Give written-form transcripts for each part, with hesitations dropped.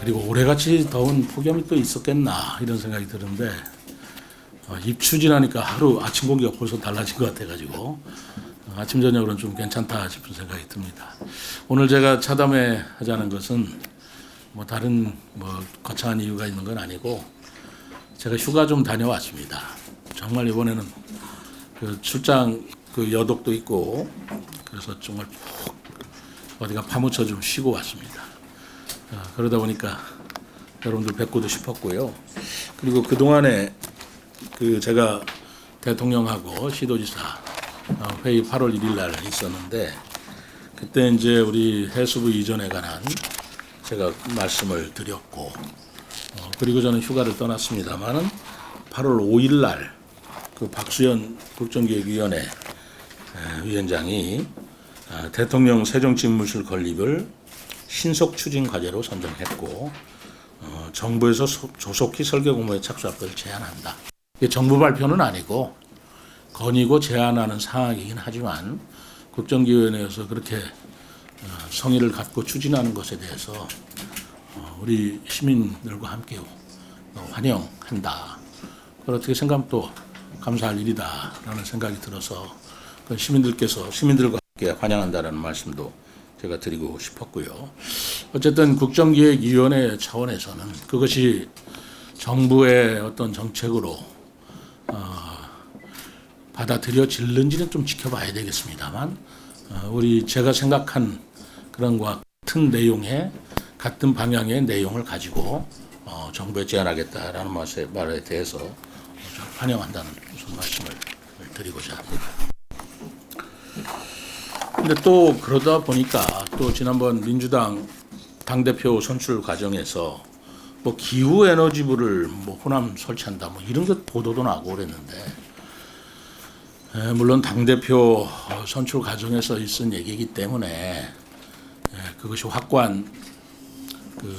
그리고 올해같이 더운 폭염이 또 있었겠나 이런 생각이 드는데 입추 지나니까 하루 아침 공기가 벌써 달라진 것 같아가지고 아침 저녁으로는 좀 괜찮다 싶은 생각이 듭니다. 오늘 제가 차담회 하자는 것은 뭐 다른 거창한 이유가 있는 건 아니고 제가 휴가 좀 다녀왔습니다. 정말 이번에는 그 출장 그 여독도 있고 그래서 정말 푹 어디가 파묻혀 좀 쉬고 왔습니다. 그러다 보니까 여러분들 뵙고도 싶었고요. 그리고 그 동안에 그 제가 대통령하고 시도지사 회의 8월 1일 날 있었는데 그때 이제 우리 해수부 이전에 관한 제가 말씀을 드렸고 그리고 저는 휴가를 떠났습니다만은 8월 5일 날 그 박수현 국정기획위원회 위원장이 대통령 세종집무실 건립을 신속 추진 과제로 선정했고 정부에서 조속히 설계 공모에 착수할 것을 제안한다. 이게 정부 발표는 아니고 건의고 제안하는 사항이긴 하지만 국정기획위원회에서 그렇게 성의를 갖고 추진하는 것에 대해서 우리 시민들과 함께 환영한다. 그걸 어떻게 생각하면 또 감사할 일이다라는 생각이 들어서 시민들과 함께 환영한다라는 말씀도 제가 드리고 싶었고요. 어쨌든 국정기획위원회 차원에서는 그것이 정부의 어떤 정책으로 받아들여질는지는 좀 지켜봐야 되겠습니다만 제가 생각한 그런 것 같은 내용의 같은 방향의 내용을 가지고 정부에 제안하겠다라는 말에 대해서 환영한다는 무슨 말씀을 드리고자 합니다. 근데 또 그러다 보니까 또 지난번 민주당 당대표 선출 과정에서 기후에너지부를 호남 설치한다 이런 것 보도도 나고 그랬는데 물론 당대표 선출 과정에서 있은 얘기이기 때문에 그것이 확고한 그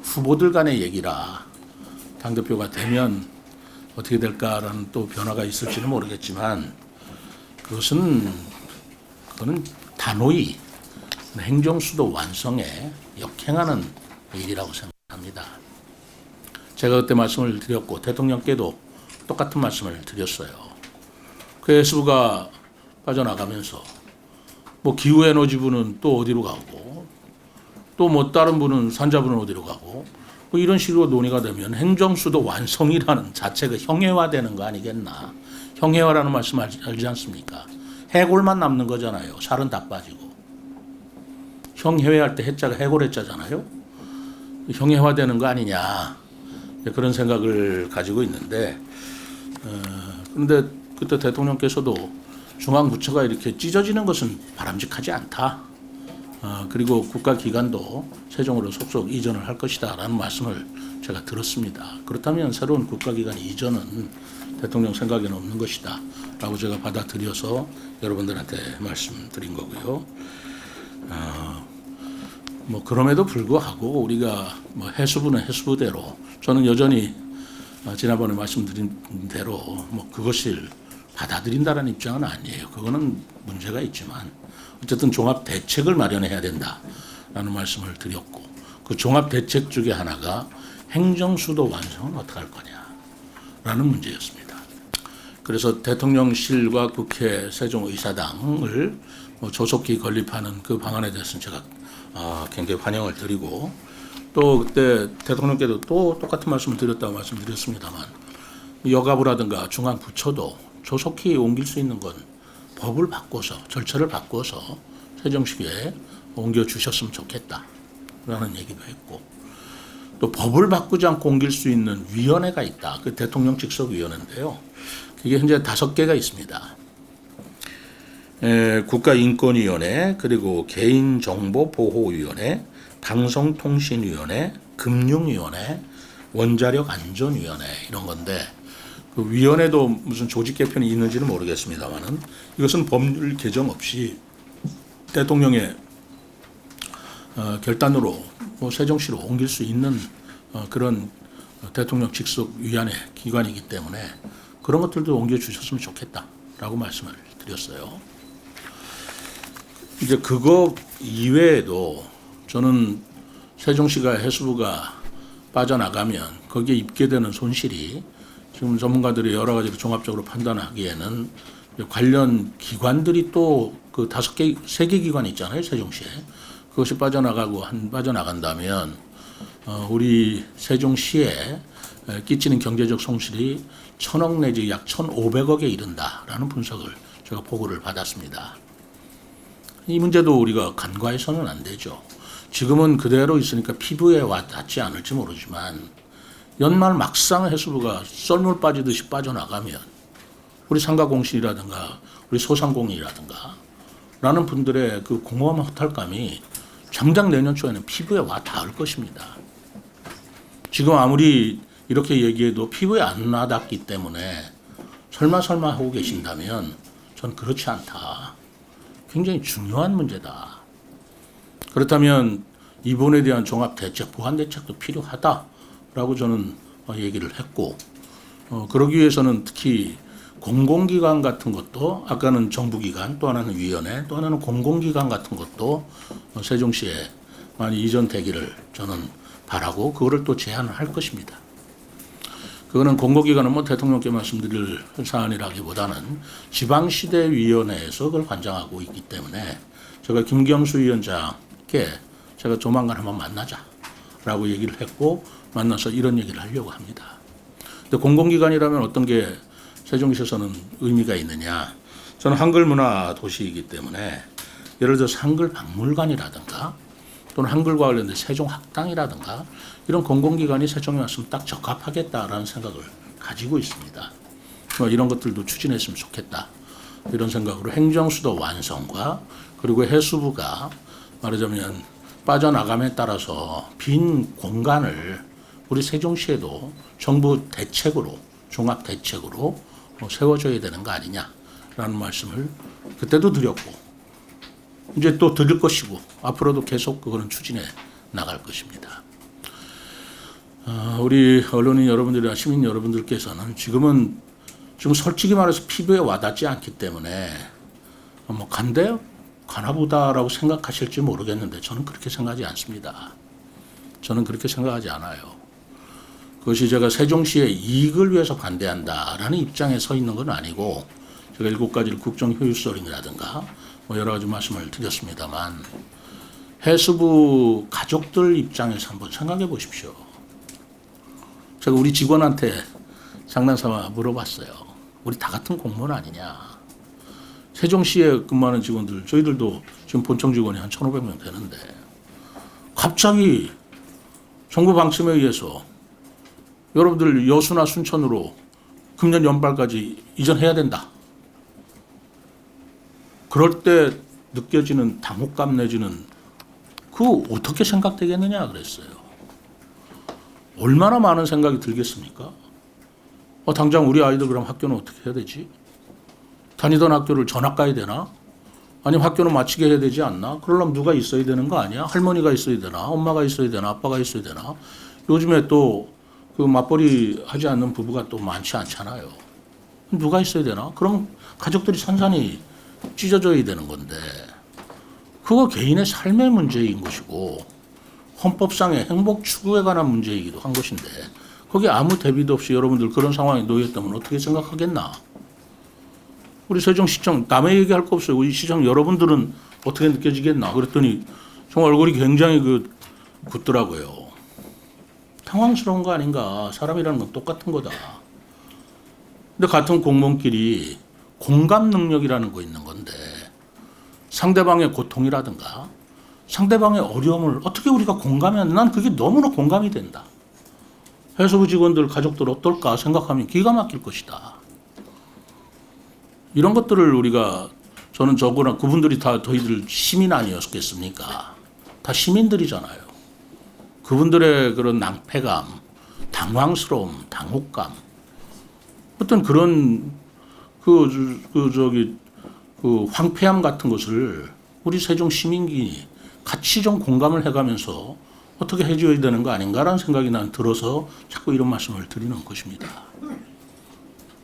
후보들 간의 얘기라 당대표가 되면 어떻게 될까라는 또 변화가 있을지는 모르겠지만 그거는 단호히 행정수도 완성에 역행하는 일이라고 생각합니다. 제가 그때 말씀을 드렸고 대통령께도 똑같은 말씀을 드렸어요. 그 해수부가 빠져나가면서 기후에너지부는 또 어디로 가고 또 다른 부는 산자부는 어디로 가고 이런 식으로 논의가 되면 행정수도 완성이라는 자체가 형해화되는 거 아니겠나. 형해화라는 말씀 알지 않습니까? 해골만 남는 거잖아요. 살은 다 빠지고. 형해화할 때 해자가 해골 해자잖아요. 형해화되는 거 아니냐. 그런 생각을 가지고 있는데 그런데 그때 대통령께서도 중앙부처가 이렇게 찢어지는 것은 바람직하지 않다. 그리고 국가기관도 세종으로 속속 이전을 할 것이다 라는 말씀을 제가 들었습니다. 그렇다면 새로운 국가기관 이전은 대통령 생각에는 없는 것이다 라고 제가 받아들여서 여러분들한테 말씀드린 거고요. 그럼에도 불구하고 우리가 해수부는 해수부대로 저는 여전히 지난번에 말씀드린 대로 그것을 받아들인다라는 입장은 아니에요. 그거는 문제가 있지만 어쨌든 종합 대책을 마련해야 된다라는 말씀을 드렸고 그 종합 대책 중에 하나가 행정수도 완성은 어떻게 할 거냐라는 문제였습니다. 그래서 대통령실과 국회 세종의사당을 조속히 건립하는 그 방안에 대해서는 제가 굉장히 환영을 드리고 또 그때 대통령께도 또 똑같은 말씀을 드렸다고 말씀드렸습니다만 여가부라든가 중앙부처도 조속히 옮길 수 있는 건 법을 바꿔서 절차를 바꿔서 세종시에 옮겨주셨으면 좋겠다라는 얘기도 했고 또 법을 바꾸지 않고 옮길 수 있는 위원회가 있다. 그 대통령 직속위원회인데요. 그게 현재 5개가 있습니다. 국가인권위원회 그리고 개인정보보호위원회 방송통신위원회 금융위원회 원자력안전위원회 이런 건데 그 위원회도 무슨 조직 개편이 있는지는 모르겠습니다만은 이것은 법률 개정 없이 대통령의 결단으로 세종시로 옮길 수 있는 그런 대통령 직속 위원회 기관이기 때문에 그런 것들도 옮겨주셨으면 좋겠다라고 말씀을 드렸어요. 이제 그거 이외에도 저는 세종시가 해수부가 빠져나가면 거기에 입게 되는 손실이 지금 전문가들이 여러 가지로 종합적으로 판단하기에는 관련 기관들이 또 그 3개 기관이 있잖아요, 세종시에. 그것이 빠져나간다면 우리 세종시에 끼치는 경제적 손실이 1,000억 내지 약 1,500억에 이른다라는 분석을 제가 보고를 받았습니다. 이 문제도 우리가 간과해서는 안 되죠. 지금은 그대로 있으니까 피부에 와닿지 않을지 모르지만 연말 막상 해수부가 썰물 빠지듯이 빠져나가면 우리 상가공실이라든가 우리 소상공인이라든가 라는 분들의 그 공허한 허탈감이 당장 내년 초에는 피부에 와 닿을 것입니다. 지금 아무리 이렇게 얘기해도 피부에 안 와닿기 때문에 설마 하고 계신다면 전 그렇지 않다. 굉장히 중요한 문제다. 그렇다면 이 부분에 대한 종합대책, 보완대책도 필요하다라고 저는 얘기를 했고 그러기 위해서는 특히 공공기관 같은 것도 아까는 정부기관, 또 하나는 위원회, 또 하나는 공공기관 같은 것도 세종시에 많이 이전되기를 저는 바라고 그거를 또 제안을 할 것입니다. 그거는 공공기관은 뭐 대통령께 말씀드릴 사안이라기보다는 지방시대위원회에서 그걸 관장하고 있기 때문에 제가 김경수 위원장께 제가 조만간 한번 만나자라고 얘기를 했고 만나서 이런 얘기를 하려고 합니다. 근데 공공기관이라면 어떤 게 세종시에서는 의미가 있느냐. 저는 한글문화 도시이기 때문에 예를 들어서 한글박물관이라든가 또는 한글과 관련된 세종학당이라든가 이런 공공기관이 세종에 왔으면 딱 적합하겠다라는 생각을 가지고 있습니다. 이런 것들도 추진했으면 좋겠다. 이런 생각으로 행정수도 완성과 그리고 해수부가 말하자면 빠져나감에 따라서 빈 공간을 우리 세종시에도 정부 대책으로 종합대책으로 세워줘야 되는 거 아니냐라는 말씀을 그때도 드렸고 이제 또 드릴 것이고 앞으로도 계속 그거는 추진해 나갈 것입니다. 우리 언론인 여러분들이나 시민 여러분들께서는 지금 솔직히 말해서 피부에 와닿지 않기 때문에 뭐 간대요? 가나보다라고 생각하실지 모르겠는데 저는 그렇게 생각하지 않습니다. 저는 그렇게 생각하지 않아요. 그것이 제가 세종시의 이익을 위해서 반대한다라는 입장에 서 있는 건 아니고 제가 7가지를 국정효율성이라든가 뭐 여러 가지 말씀을 드렸습니다만 해수부 가족들 입장에서 한번 생각해 보십시오. 제가 우리 직원한테 장난삼아 물어봤어요. 우리 다 같은 공무원 아니냐. 세종시에 근무하는 직원들 저희들도 지금 본청 직원이 한 1,500명 되는데 갑자기 정부 방침에 의해서 여러분들 여수나 순천으로 금년 연말까지 이전해야 된다. 그럴 때 느껴지는 당혹감 내지는 그거 어떻게 생각되겠느냐 그랬어요. 얼마나 많은 생각이 들겠습니까? 당장 우리 아이들 그럼 학교는 어떻게 해야 되지? 다니던 학교를 전학 가야 되나? 아니면 학교는 마치게 해야 되지 않나? 그러려면 누가 있어야 되는 거 아니야? 할머니가 있어야 되나? 엄마가 있어야 되나? 아빠가 있어야 되나? 요즘에 또 그 맞벌이 하지 않는 부부가 또 많지 않잖아요. 누가 있어야 되나? 그럼 가족들이 산산이 찢어져야 되는 건데 그거 개인의 삶의 문제인 것이고 헌법상의 행복 추구에 관한 문제이기도 한 것인데 거기에 아무 대비도 없이 여러분들 그런 상황에 놓였다면 어떻게 생각하겠나? 우리 세종시청 남의 얘기할 거 없어요. 우리 시청 여러분들은 어떻게 느껴지겠나? 그랬더니 정말 얼굴이 굉장히 굳더라고요. 당황스러운 거 아닌가? 사람이라는 건 똑같은 거다. 근데 같은 공무원끼리 공감 능력이라는 거 있는 건데 상대방의 고통이라든가 상대방의 어려움을 어떻게 우리가 공감하냐? 난 그게 너무나 공감이 된다. 해수부 직원들 가족들 어떨까 생각하면 기가 막힐 것이다. 이런 것들을 우리가 저는 저거나 그분들이 다 저희들 시민 아니었겠습니까? 다 시민들이잖아요. 그분들의 그런 낭패감, 당황스러움, 당혹감, 어떤 그런 황폐함 같은 것을 우리 세종 시민이 같이 좀 공감을 해가면서 어떻게 해줘야 되는 거 아닌가라는 생각이 난 들어서 자꾸 이런 말씀을 드리는 것입니다.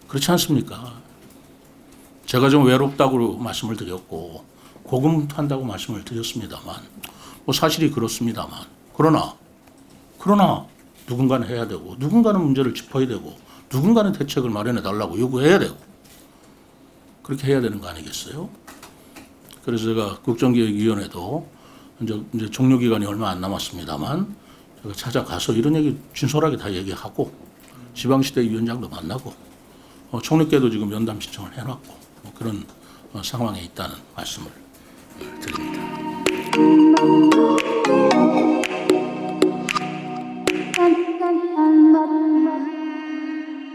그렇지 않습니까? 제가 좀 외롭다고 말씀을 드렸고 고군분투한다고 말씀을 드렸습니다만 뭐 사실이 그렇습니다만 그러나 누군가는 해야 되고 누군가는 문제를 짚어야 되고 누군가는 대책을 마련해 달라고 요구해야 되고 그렇게 해야 되는 거 아니겠어요? 그래서 제가 국정기획위원회도 이제 종료 기간이 얼마 안 남았습니다만 제가 찾아가서 이런 얘기 진솔하게 다 얘기하고 지방시대 위원장도 만나고 총리께도 지금 면담 신청을 해놨고 그런 상황에 있다는 말씀을 드립니다.